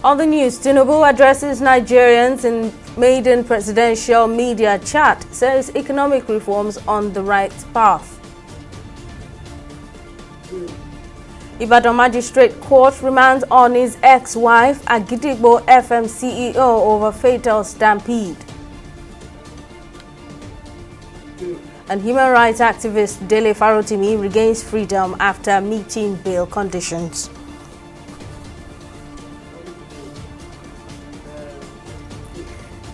On the news, Tinubu addresses Nigerians in maiden presidential media chat, says economic reforms on the right path. Ibadan Magistrate Court remands on his ex-wife, Agidigbo FM CEO, over fatal stampede. And human rights activist Dele Farotimi regains freedom after meeting bail conditions.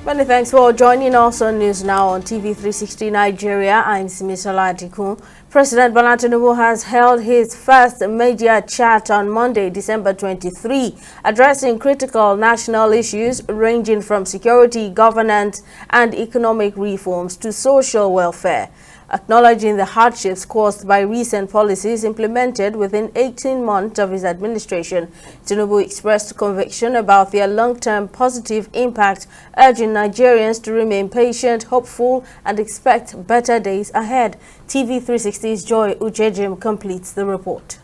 Many thanks for joining us on News Now on TV360 Nigeria. I'm Simisola Adikun. President Bola Tinubu has held his first media chat on Monday, December 23, addressing critical national issues ranging from security, governance, and economic reforms to social welfare. Acknowledging the hardships caused by recent policies implemented within 18 months of his administration, Tinubu expressed conviction about their long-term positive impact, urging Nigerians to remain patient, hopeful, and expect better days ahead. TV360's Joy Ujejim completes the report.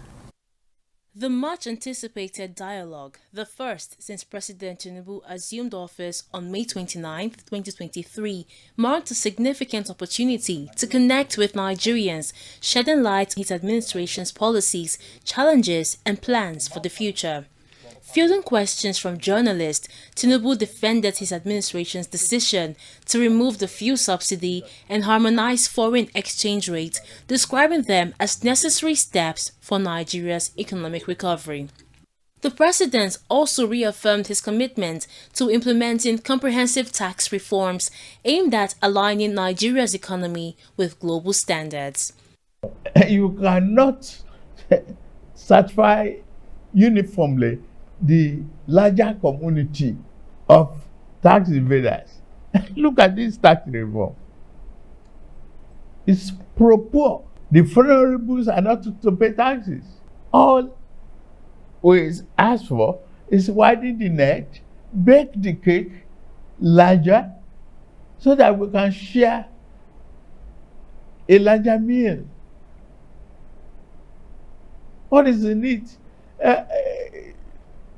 The much-anticipated dialogue, the first since President Tinubu assumed office on May 29, 2023, marked a significant opportunity to connect with Nigerians, shedding light on his administration's policies, challenges, and plans for the future. Fielding questions from journalists, Tinubu defended his administration's decision to remove the fuel subsidy and harmonize foreign exchange rates, describing them as necessary steps for Nigeria's economic recovery. The president also reaffirmed his commitment to implementing comprehensive tax reforms aimed at aligning Nigeria's economy with global standards. You cannot satisfy uniformly the larger community of tax evaders. Look at this tax reform. It's pro-poor. The vulnerables are not to pay taxes. All we ask for is widen the net, bake the cake larger, so that we can share a larger meal. What is the need?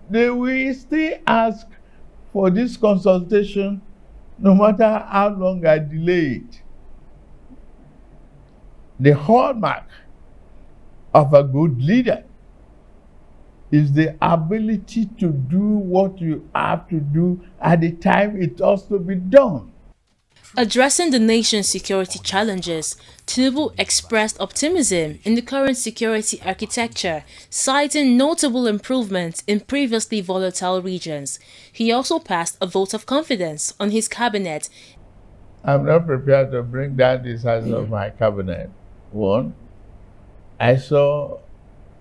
They will still ask for this consultation no matter how long I delay it. The hallmark of a good leader is the ability to do what you have to do at the time it has to be done. Addressing the nation's security challenges, Tinubu expressed optimism in the current security architecture, citing notable improvements in previously volatile regions. He also passed a vote of confidence on his cabinet. I'm not prepared to bring down the size of my cabinet. One, I saw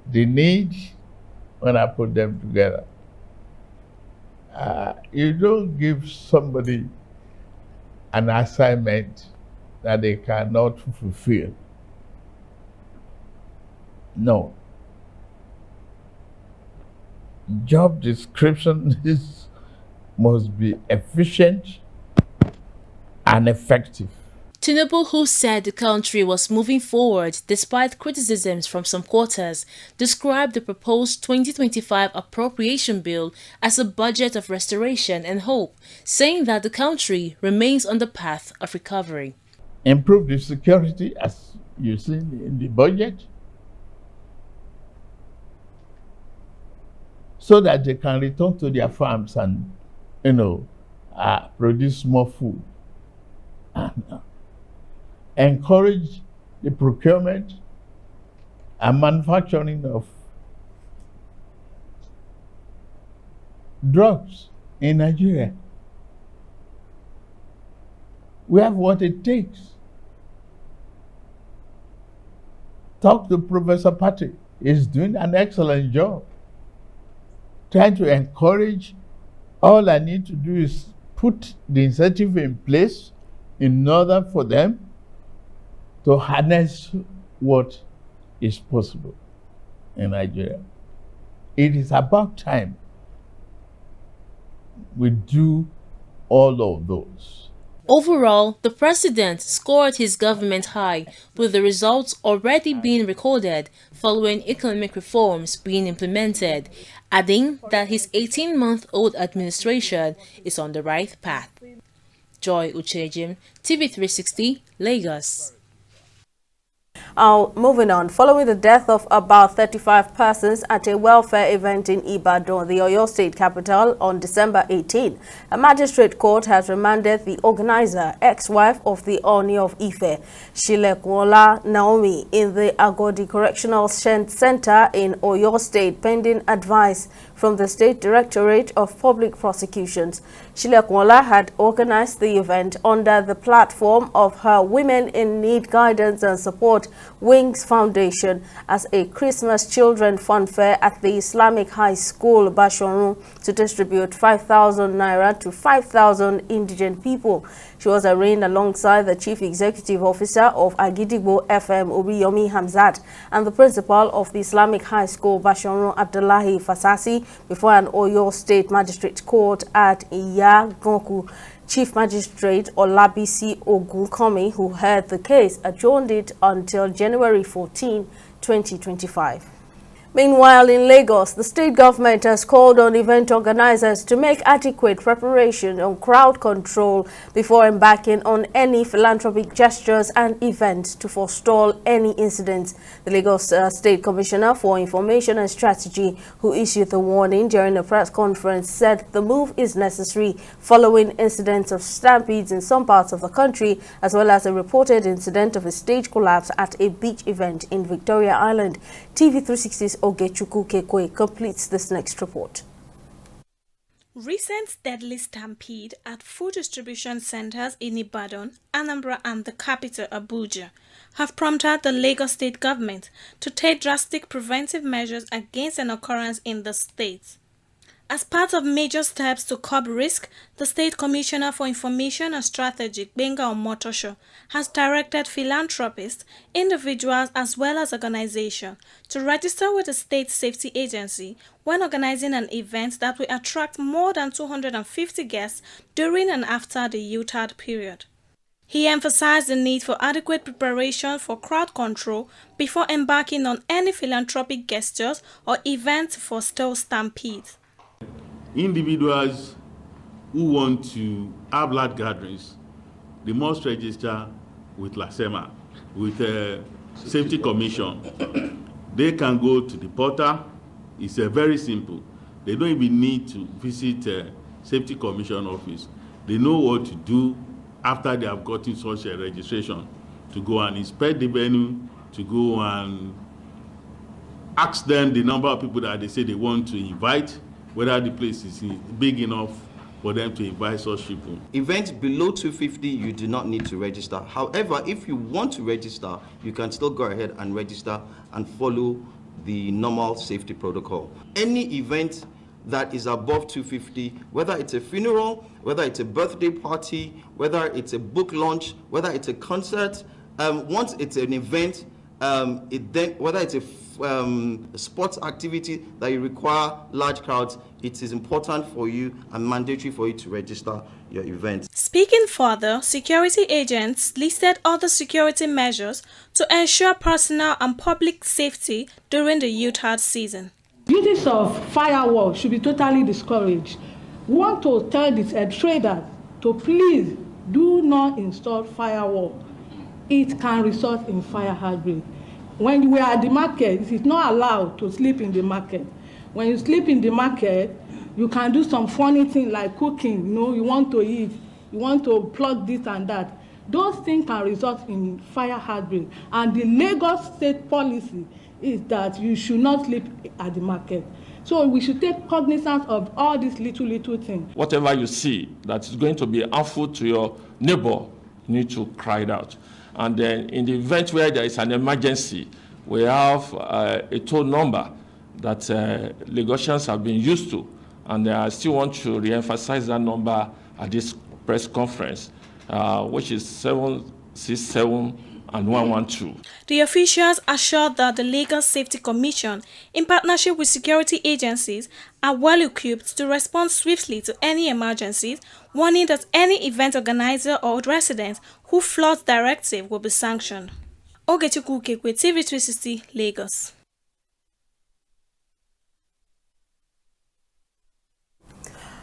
the need when I put them together. You don't give somebody an assignment that they cannot fulfill. No. Job description must be efficient and effective. Tinubu, who said the country was moving forward despite criticisms from some quarters, described the proposed 2025 appropriation bill as a budget of restoration and hope, saying that the country remains on the path of recovery. Improve the security, as you see in the budget, so that they can return to their farms and, produce more food. And, encourage the procurement and manufacturing of drugs in Nigeria. We have what it takes. Talk to Professor Patrick. He's doing an excellent job. Trying to encourage. All I need to do is put the incentive in place in order for them to harness what is possible in Nigeria. It is about time we do all of those. Overall, the president scored his government high, with the results already being recorded following economic reforms being implemented, adding that his 18-month-old administration is on the right path. Joy Uchejim, TV360, Lagos. Moving on, following the death of about 35 persons at a welfare event in Ibadan, the Oyo State capital, on December 18, a magistrate court has remanded the organizer, ex-wife of the Oni of Ife, Shilekwola Naomi, in the Agodi Correctional Center in Oyo State, pending advice from the State Directorate of Public Prosecutions. Shilekwola had organized the event under the platform of her Women in Need Guidance and Support Wings Foundation as a Christmas Children Fun Fair at the Islamic High School, Bashorun, to distribute 5,000 naira to 5,000 indigent people. She was arraigned alongside the Chief Executive Officer of Agidigbo FM, Obiyomi Hamzat, and the principal of the Islamic High School, Bashorun, Abdullahi Fasasi, before an Oyo State Magistrate Court at Iyaganku. Chief Magistrate Olabisi Ogunkomi, who heard the case, adjourned it until January 14, 2025. Meanwhile, in Lagos, the state government has called on event organizers to make adequate preparation on crowd control before embarking on any philanthropic gestures and events to forestall any incidents. The Lagos State Commissioner for Information and Strategy, who issued the warning during a press conference, said the move is necessary following incidents of stampedes in some parts of the country, as well as a reported incident of a stage collapse at a beach event in Victoria Island. TV360's Ogechukwu Kekwe completes this next report. Recent deadly stampede at food distribution centers in Ibadan, Anambra and the capital Abuja have prompted the Lagos state government to take drastic preventive measures against an occurrence in the state. As part of major steps to curb risk, the State Commissioner for Information and Strategy, Benga Omotosho, has directed philanthropists, individuals as well as organizations to register with the State Safety Agency when organizing an event that will attract more than 250 guests during and after the UTAD period. He emphasized the need for adequate preparation for crowd control before embarking on any philanthropic gestures or events to forestall stampedes. Individuals who want to have large gatherings, they must register with LASEMA, with the Safety Commission. They can go to the portal. It's very simple. They don't even need to visit the Safety Commission office. They know what to do after they have gotten such a registration, to go and inspect the venue, to go and ask them the number of people that they say they want to invite, whether the place is big enough for them to invite such people. Events below 250, you do not need to register. However, if you want to register, you can still go ahead and register and follow the normal safety protocol. Any event that is above 250, whether it's a funeral, whether it's a birthday party, whether it's a book launch, whether it's a concert, once it's an event, whether it's a sports activity that you require large crowds, it is important for you and mandatory for you to register your event. Speaking further, security agents listed other security measures to ensure personal and public safety during the UTAD season. Uses of fireworks should be totally discouraged. We want to tell the traders to please do not install fireworks. It can result in fire outbreak. When we are at the market, it is not allowed to sleep in the market. When you sleep in the market, you can do some funny things like cooking. You want to eat, you want to plug this and that. Those things can result in fire outbreak. And the Lagos state policy is that you should not sleep at the market. So we should take cognizance of all these little things. Whatever you see that is going to be harmful to your neighbor, you need to cry it out. And then in the event where there is an emergency, we have a toll number that Lagosians have been used to. And I still want to re-emphasize that number at this press conference, which is 767 and 112. The officials assured that the Lagos Safety Commission, in partnership with security agencies, are well equipped to respond swiftly to any emergencies, warning that any event organizer or resident who flouts directive will be sanctioned. Ogechukwu Ukekwe, TV360, Lagos.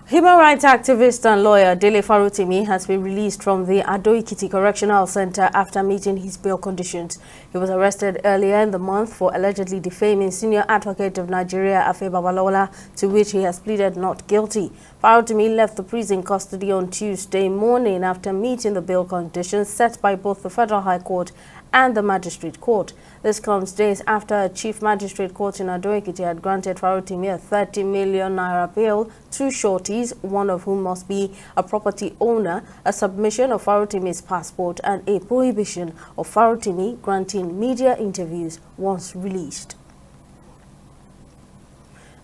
Human rights activist and lawyer Dele Farotimi has been released from the Ado-Ekiti Correctional Center after meeting his bail conditions. He was arrested earlier in the month for allegedly defaming senior advocate of Nigeria, Afe Babalola, to which he has pleaded not guilty. Farotimi left the prison custody on Tuesday morning after meeting the bail conditions set by both the Federal High Court and the Magistrate Court. This comes days after a Chief Magistrate Court in Ado-Ekiti had granted Farotimi a 30 million naira bail, two shorties, one of whom must be a property owner, a submission of Farotimi's passport, and a prohibition of Farotimi granting media interviews once released.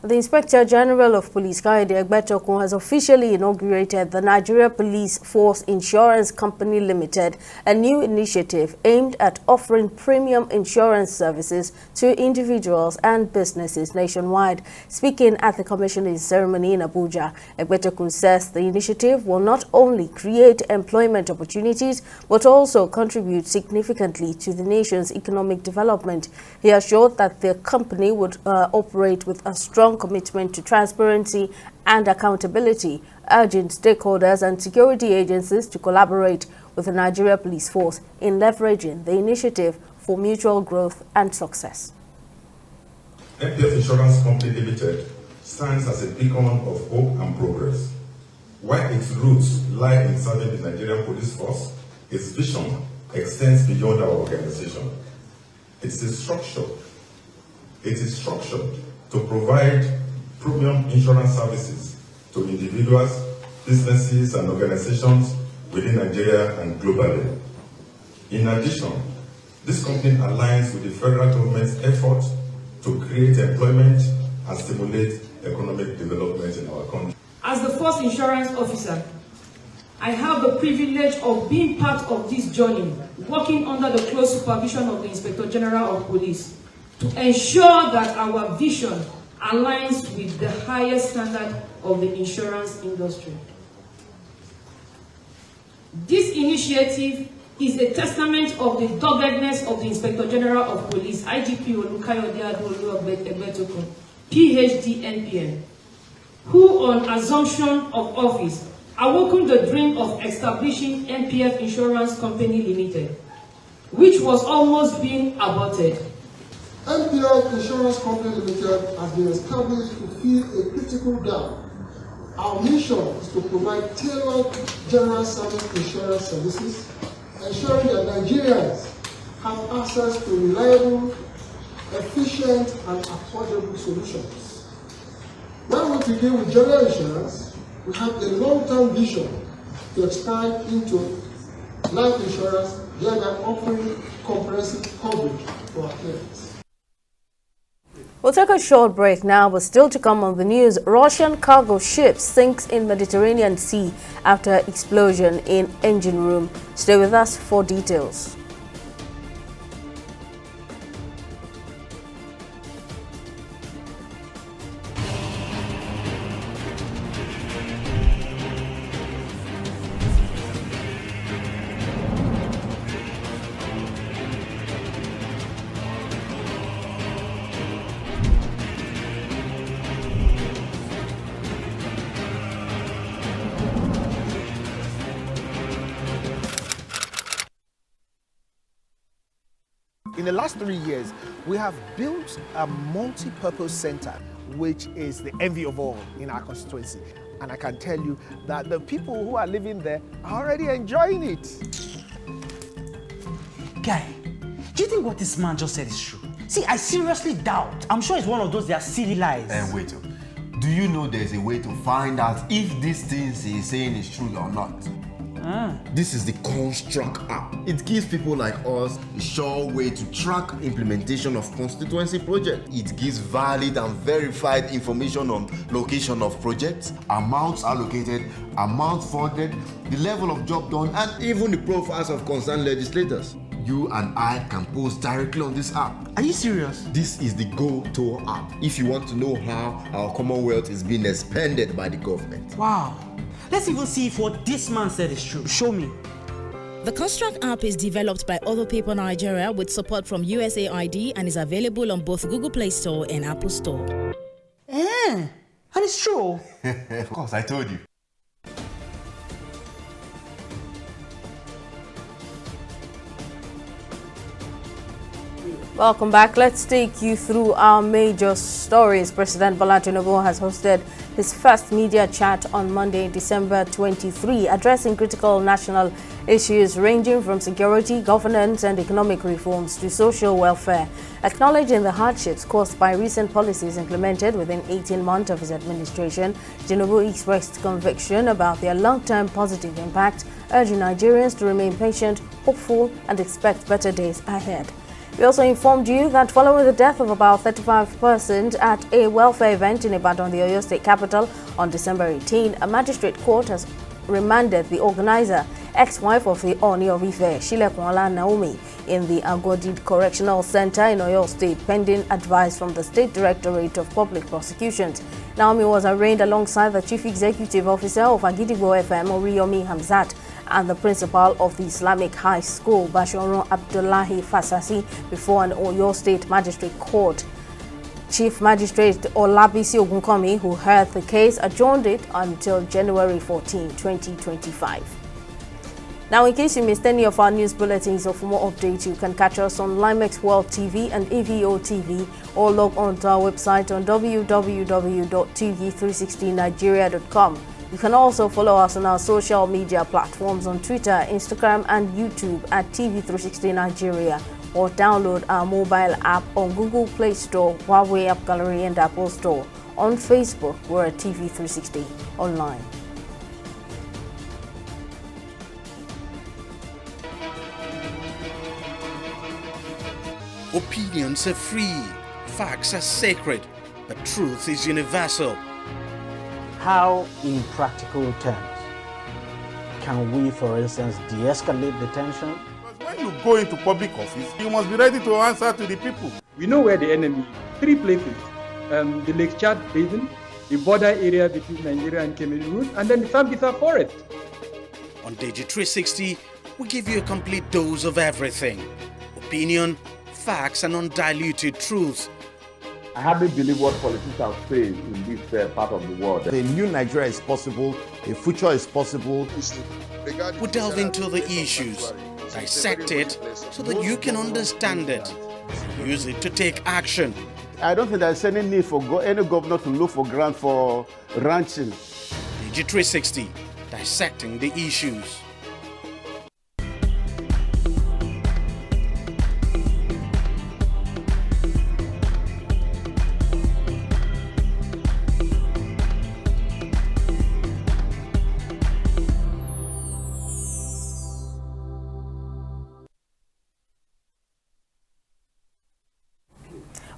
The Inspector General of Police, Dec.24th, has officially inaugurated the Nigeria Police Force Insurance Company Limited, a new initiative aimed at offering premium insurance services to individuals and businesses nationwide. Speaking at the commissioning ceremony in Abuja, Dec.24th says the initiative will not only create employment opportunities, but also contribute significantly to the nation's economic development. He assured that the company would operate with a strong commitment to transparency and accountability, urging stakeholders and security agencies to collaborate with the Nigeria Police Force in leveraging the initiative for mutual growth and success. MPF Insurance Company Limited stands as a beacon of hope and progress. While its roots lie in serving the Nigerian Police Force, its vision extends beyond our organization. It is structured to provide premium insurance services to individuals, businesses, and organizations within Nigeria and globally. In addition, this company aligns with the federal government's effort to create employment and stimulate economic development in our country. As the first insurance officer, I have the privilege of being part of this journey, working under the close supervision of the Inspector General of Police, to ensure that our vision aligns with the highest standard of the insurance industry. This initiative is a testament of the doggedness of the Inspector General of Police, IGP Olukayode Dec.24th, PhD, NPN, who on assumption of office awoken the dream of establishing MPF Insurance Company Limited, which was almost being aborted. MPF Insurance Company Limited has been established to fill a critical gap. Our mission is to provide tailored general service insurance services, ensuring that Nigerians have access to reliable, efficient, and affordable solutions. When we begin with general insurance, we have a long-term vision to expand into life insurance, thereby offering comprehensive coverage for our clients. We'll take a short break now, but still to come on the news, Russian cargo ship sinks in Mediterranean Sea after explosion in engine room. Stay with us for details. In the last 3 years, we have built a multi-purpose center, which is the envy of all in our constituency. And I can tell you that the people who are living there are already enjoying it. Guy, do you think what this man just said is true? See, I seriously doubt. I'm sure it's one of those their silly lies. And wait, do you know there's a way to find out if these things he's saying is true or not? This is the Construct app. It gives people like us a sure way to track implementation of constituency projects. It gives valid and verified information on location of projects, amounts allocated, amount funded, the level of job done, and even the profiles of concerned legislators. you and I can post directly on this app. Are you serious? This is the Go-To app. If you want to know how our Commonwealth is being expanded by the government. Wow. Let's even see if what this man said is true. Show me. The Construct app is developed by Other People Nigeria with support from USAID and is available on both Google Play Store and Apple Store. And it's true. Of course, I told you. Welcome back. Let's take you through our major stories. President Bola Tinubu has hosted his first media chat on Monday, December 23, addressing critical national issues ranging from security, governance and economic reforms to social welfare. Acknowledging the hardships caused by recent policies implemented within 18 months of his administration, Tinubu expressed conviction about their long-term positive impact, urging Nigerians to remain patient, hopeful and expect better days ahead. We also informed you that following the death of about 35 persons at a welfare event in Ibadan, the Oyo State capital, on December 18, a magistrate court has remanded the organizer, ex-wife of the Oni of Ife, Shilekunla Naomi, in the Agodi Correctional Center in Oyo State, pending advice from the State Directorate of Public Prosecutions. Naomi was arraigned alongside the Chief Executive Officer of Agidigbo FM, Oriyomi Hamzat, and the principal of the Islamic High School, Bashoron Abdullahi Fasasi, before an Oyo State Magistrate Court. Chief Magistrate Olabisi Ogunkomi, who heard the case, adjourned it until January 14, 2025. Now, in case you missed any of our news bulletins or for more updates, you can catch us on Limex World TV and AVO TV, or log on to our website on www.tv360nigeria.com. You can also follow us on our social media platforms on Twitter, Instagram and YouTube at TV360 Nigeria, or download our mobile app on Google Play Store, Huawei App Gallery and Apple Store. On Facebook, we're at TV360 Online. Opinions are free, facts are sacred, but truth is universal. How, in practical terms, can we, for instance, de-escalate the tension? When you go into public office, you must be ready to answer to the people. We know where the enemy is. 3 places. The Lake Chad Basin, the border area between Nigeria and Cameroon, and then the Sambisa Forest. On Dec.24th, we give you a complete dose of everything. Opinion, facts, and undiluted truth. I hardly believe what politicians say in this part of the world. A new Nigeria is possible, a future is possible. We delve into the issues, dissect it so that you can understand it, use it to take action. I don't think there's any need for any governor to look for grant for ranching. Dec.24th, dissecting the issues.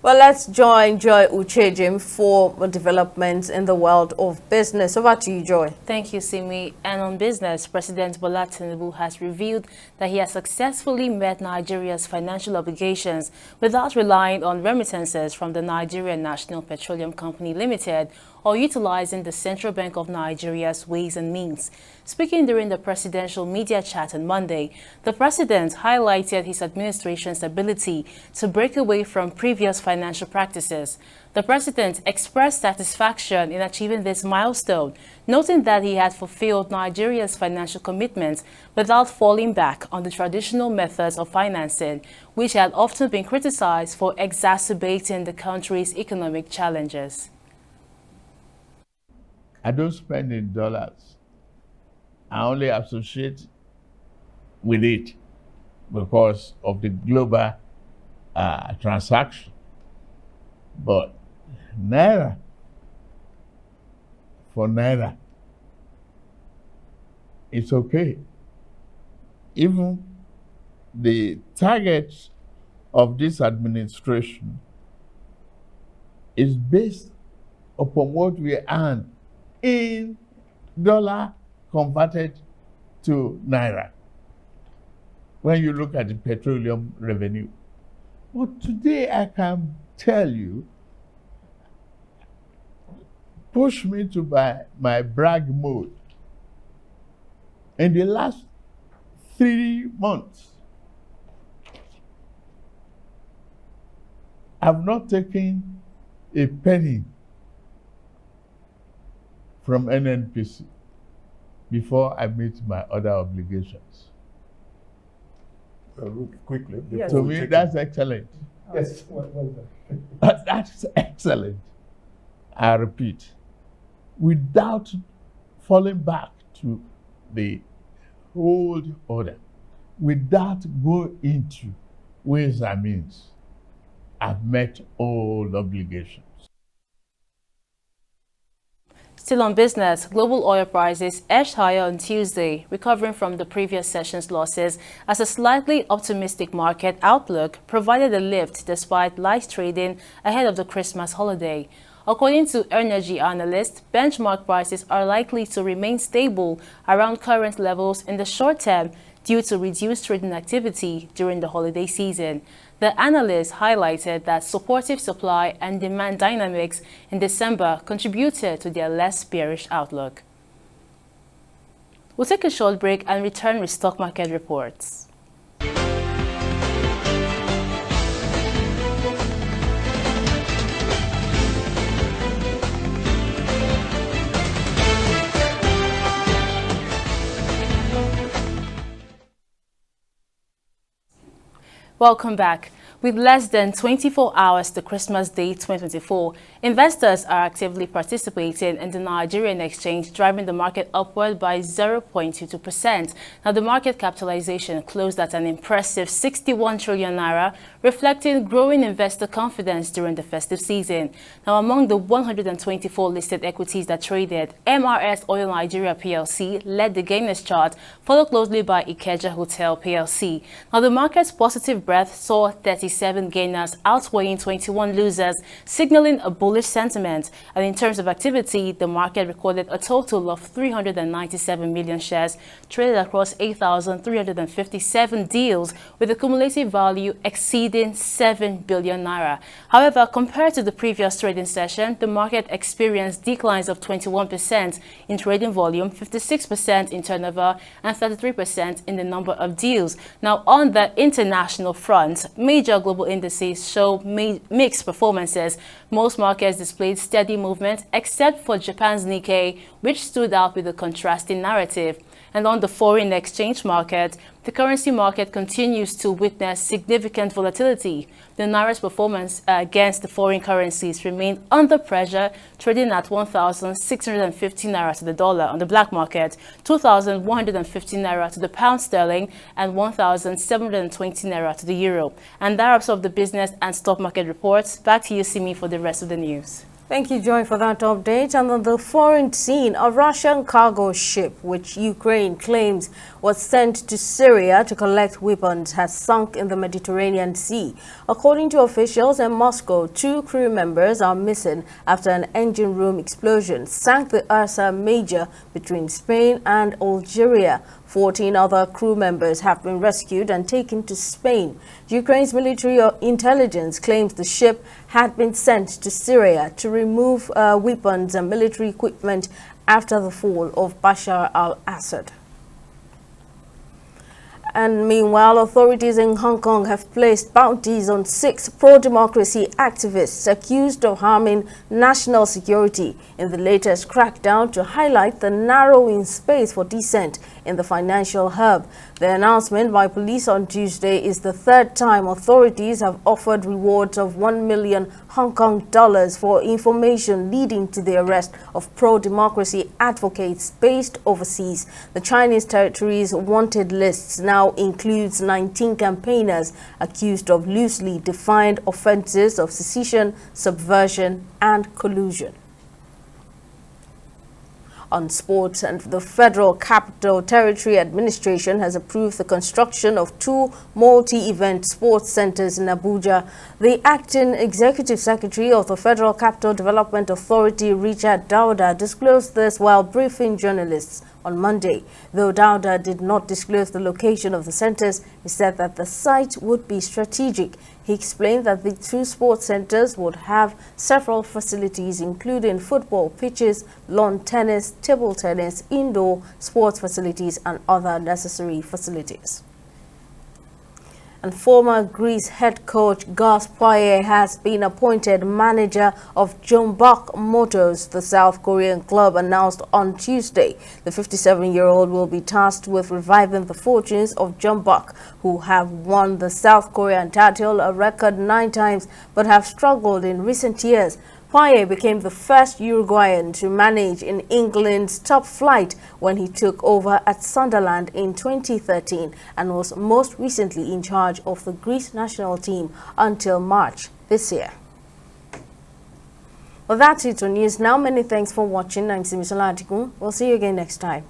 Well, let's join Joy Uchejim for developments in the world of business. Over to you, Joy. Thank you, Simi. And on business, President Bola Tinubu has revealed that he has successfully met Nigeria's financial obligations without relying on remittances from the Nigerian National Petroleum Company Limited or utilizing the Central Bank of Nigeria's Ways and Means. Speaking during the presidential media chat on Monday, the president highlighted his administration's ability to break away from previous financial practices. The president expressed satisfaction in achieving this milestone, noting that he had fulfilled Nigeria's financial commitments without falling back on the traditional methods of financing, which had often been criticized for exacerbating the country's economic challenges. I don't spend in dollars. I only associate with it because of the global transaction. But Naira, for Naira, it's okay. Even the target of this administration is based upon what we earn in dollar converted to Naira. when you look at the petroleum revenue. But today I can tell you, push me to my brag mode. In the last 3 months, I've not taken a penny from NNPC before I meet my other obligations. Quickly. Yes. To me, that's excellent. Yes, well done. That's excellent. I repeat, without falling back to the old order, without going into ways and means, I've met all obligations. Still on business, global oil prices edged higher on Tuesday, recovering from the previous session's losses as a slightly optimistic market outlook provided a lift despite light trading ahead of the Christmas holiday. According to energy analysts, benchmark prices are likely to remain stable around current levels in the short term due to reduced trading activity during the holiday season. The analysts highlighted that supportive supply and demand dynamics in December contributed to their less bearish outlook. We'll take a short break and return with stock market reports. Welcome back. With less than 24 hours to Christmas Day 2024, investors are actively participating in the Nigerian exchange, driving the market upward by 0.22%. Now, the market capitalization closed at an impressive 61 trillion naira, reflecting growing investor confidence during the festive season. Now, among the 124 listed equities that traded, MRS Oil Nigeria PLC led the gainers chart, followed closely by Ikeja Hotel PLC. Now, the market's positive breath saw 37 gainers outweighing 21 losers, signaling a bullish sentiment. And in terms of activity, the market recorded a total of 397 million shares traded across 8,357 deals, with a cumulative value exceeding 7 billion naira. However, compared to the previous trading session, the market experienced declines of 21% in trading volume, 56% in turnover, and 33% in the number of deals. Now, on the international front, major global indices show mixed performances. Most markets displayed steady movement, except for Japan's Nikkei, which stood out with a contrasting narrative. And on the foreign exchange market, the currency market continues to witness significant volatility. The naira's performance against the foreign currencies remained under pressure, trading at 1,650 naira to the dollar on the black market, 2,150 naira to the pound sterling, and 1,720 naira to the euro. And that wraps up the business and stock market reports. Back to you, Simi, for the rest of the news. Thank you, Joy, for that update. And on the foreign scene, a Russian cargo ship, which Ukraine claims was sent to Syria to collect weapons, has sunk in the Mediterranean Sea. According to officials in Moscow, 2 crew members are missing after an engine room explosion sank the Ursa Major between Spain and Algeria. 14 other crew members have been rescued and taken to Spain. Ukraine's military intelligence claims the ship had been sent to Syria to remove weapons and military equipment after the fall of Bashar al-Assad. And meanwhile, authorities in Hong Kong have placed bounties on 6 pro-democracy activists accused of harming national security in the latest crackdown to highlight the narrowing space for dissent in the financial hub. The announcement by police on Tuesday is the 3rd time authorities have offered rewards of 1 million Hong Kong dollars for information leading to the arrest of pro-democracy advocates based overseas. The Chinese territory's wanted lists now includes 19 campaigners accused of loosely defined offences of secession, subversion, and collusion. On sports, and the Federal Capital Territory Administration has approved the construction of 2 multi-event sports centers in Abuja. The acting executive secretary of the Federal Capital Development Authority, Richard Dauda, disclosed this while briefing journalists on Monday. Though Dauda did not disclose the location of the centers, he said that the site would be strategic. He explained that the two sports centers would have several facilities, including football pitches, lawn tennis, table tennis, indoor sports facilities, and other necessary facilities. And former Greece head coach Gus Poirier has been appointed manager of Jeonbuk Motors, the South Korean club, announced on Tuesday. The 57-year-old will be tasked with reviving the fortunes of Jeonbuk, who have won the South Korean title a record 9 times but have struggled in recent years. Poirier became the first Uruguayan to manage in England's top flight when he took over at Sunderland in 2013 and was most recently in charge of the Greece national team until March this year. Well, that's it on News Now. Many thanks for watching. I'm Simisola Atikun. We'll see you again next time.